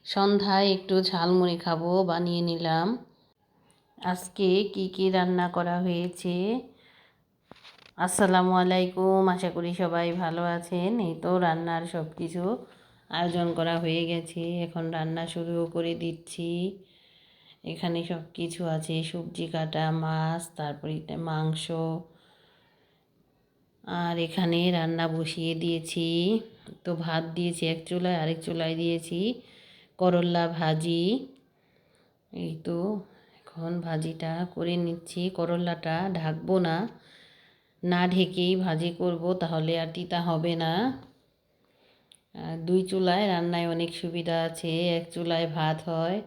সন্ধ্যায় একটু ঝালমুড়ি খাবো, বানিয়ে নিলাম। আজকে কি কি রান্না করা হয়েছে। আসসালামু আলাইকুম, আশা করি সবাই ভালো আছেন। এই তো রান্নার সব কিছু আয়োজন করা হয়ে গেছে, এখন রান্না শুরু করে দিচ্ছি। এখানে সব কিছু আছে, সবজি কাটা, মাছ, তারপরে মাংস, আর এখানে রান্না বসিয়ে দিয়েছি। তো ভাত দিয়েছি এক চুলায়, আরেক চুলায় দিয়েছি করল্লা ভাজি। এই তো এখন ভাজিটা করে নিচ্ছি। করল্লাটা ঢাকবো না, না ঢেকেই ভাজি করব, তাহলে আর তিতা হবে না। দুই চুলায় রান্নায় অনেক সুবিধা আছে। এক চুলায় ভাত হয়,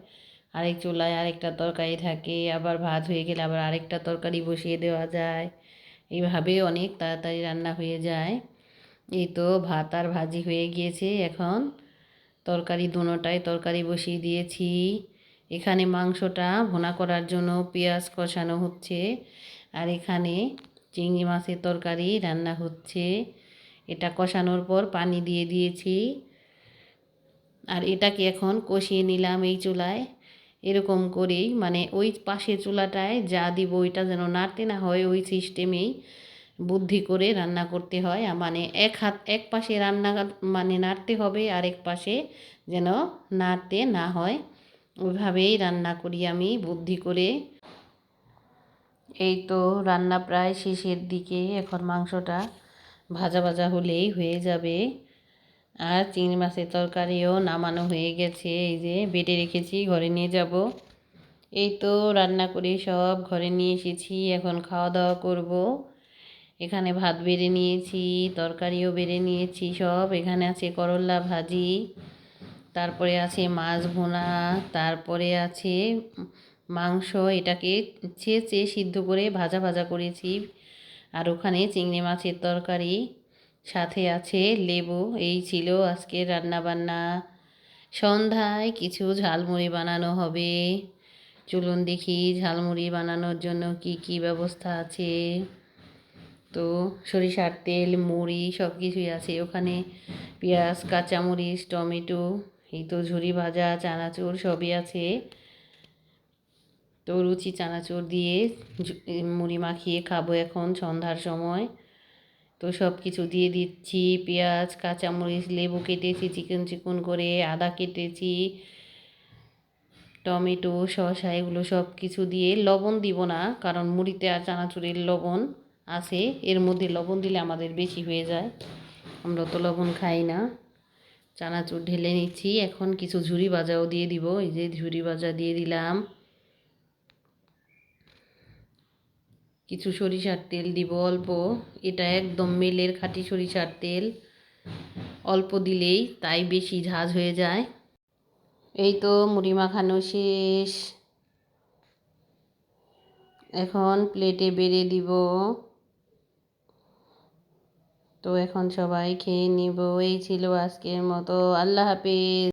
আরেক চুলায় আরেকটা তরকারি থাকে, আবার ভাত হয়ে গেলে আবার আরেকটা তরকারি বসিয়ে দেওয়া যায়। এইভাবে অনেক তাড়াতাড়ি রান্না হয়ে যায়। এই তো ভাত আর ভাজি হয়ে গিয়েছে, এখন তরকারি দুটোটায় তরকারি বসিয়ে দিয়েছি। এখানে মাংসটা ভুনা করার জন্য পেঁয়াজ কষানো হচ্ছে, আর এখানে চিংড়ি মাছের তরকারি রান্না হচ্ছে। এটা কষানোর পর পানি দিয়ে দিয়েছি, আর এটাকে এখন কষিয়ে নিলাম এই চুলায়। এরকম করেই, মানে ওই পাশের চুলাটায় যা দিব ওইটা যেন নাড়তে না হয়, ওই সিস্টেমেই বুদ্ধি করে রান্না করতে হয়। মানে এক পাশে রান্না মানে নাড়তে হবে, আর এক পাশে যেন নাড়তে না হয়, ওইভাবেই রান্না করি আমি বুদ্ধি করে। এই তো রান্না প্রায় শেষের দিকে, এখন মাংসটা ভাজা ভাজা হলেই হয়ে যাবে। আর চিংড়ি মাছের তরকারিও নামানো হয়ে গেছে, এই যে বেটে রেখেছি, ঘরে নিয়ে যাব। এই তো রান্না করে সব ঘরে নিয়ে এসেছি, এখন খাওয়া দাওয়া করব। এখানে ভাত বেড়ে নিয়েছি, তরকারিও বেড়ে নিয়েছি সব। এখানে আছে করল্লা ভাজি, তারপরে আছে মাছ ভুনা, তারপরে আছে মাংস, এটাকে ছেঁচে সিদ্ধ করে ভাজা ভাজা করেছি। আর ওখানে চিংড়ি মাছের তরকারি, সাথে আছে লেবু। এই ছিল আজকের রান্নাবান্না। সন্ধ্যায় কিছু ঝালমুড়ি বানানো হবে। চলুন দেখি ঝালমুড়ি বানানোর জন্য কি কি ব্যবস্থা আছে। তো সরিষার তেল, মুড়ি সব কিছুই আছে ওখানে, পেঁয়াজ, কাঁচামরিচ, টমেটো, এই তো ঝুরি ভাজা, চানাচুর সবই আছে। তো লুচি চানাচুর দিয়ে মুড়ি মাখিয়ে খাবো এখন সন্ধ্যার সময়। তো সব কিছু দিয়ে দিচ্ছি, পেঁয়াজ, কাঁচামরিচ, লেবু কেটেছি চিকন চিকন করে, আদা কেটেছি, টমেটো, শসা, এগুলো সব কিছু দিয়ে। লবণ দিব না, কারণ মুড়িতে আর চানাচুরের লবণ আছে, এর মধ্যে লবণ দিলে আমাদের বেশি হয়ে যায়, আমরা তো লবণ খাই না। চানাচুর ঢেলে নিচ্ছি, এখন কিছু ঝুরি ভাজাও দিয়ে দিব। এই যে ঝুরি ভাজা দিয়ে দিলাম, কিছু সরিষার তেল দিব অল্প, এটা একদম মেলের খাঁটি সরিষার তেল, অল্প দিলেই তাই বেশি ঝাঁজ হয়ে যায়। এই তো মুড়ি মাখানো শেষ, এখন প্লেটে বেড়ে দিব। তো এখন সবাই খেয়ে নিব। এই ছিল আজকের মতো, আল্লাহ হাফেজ।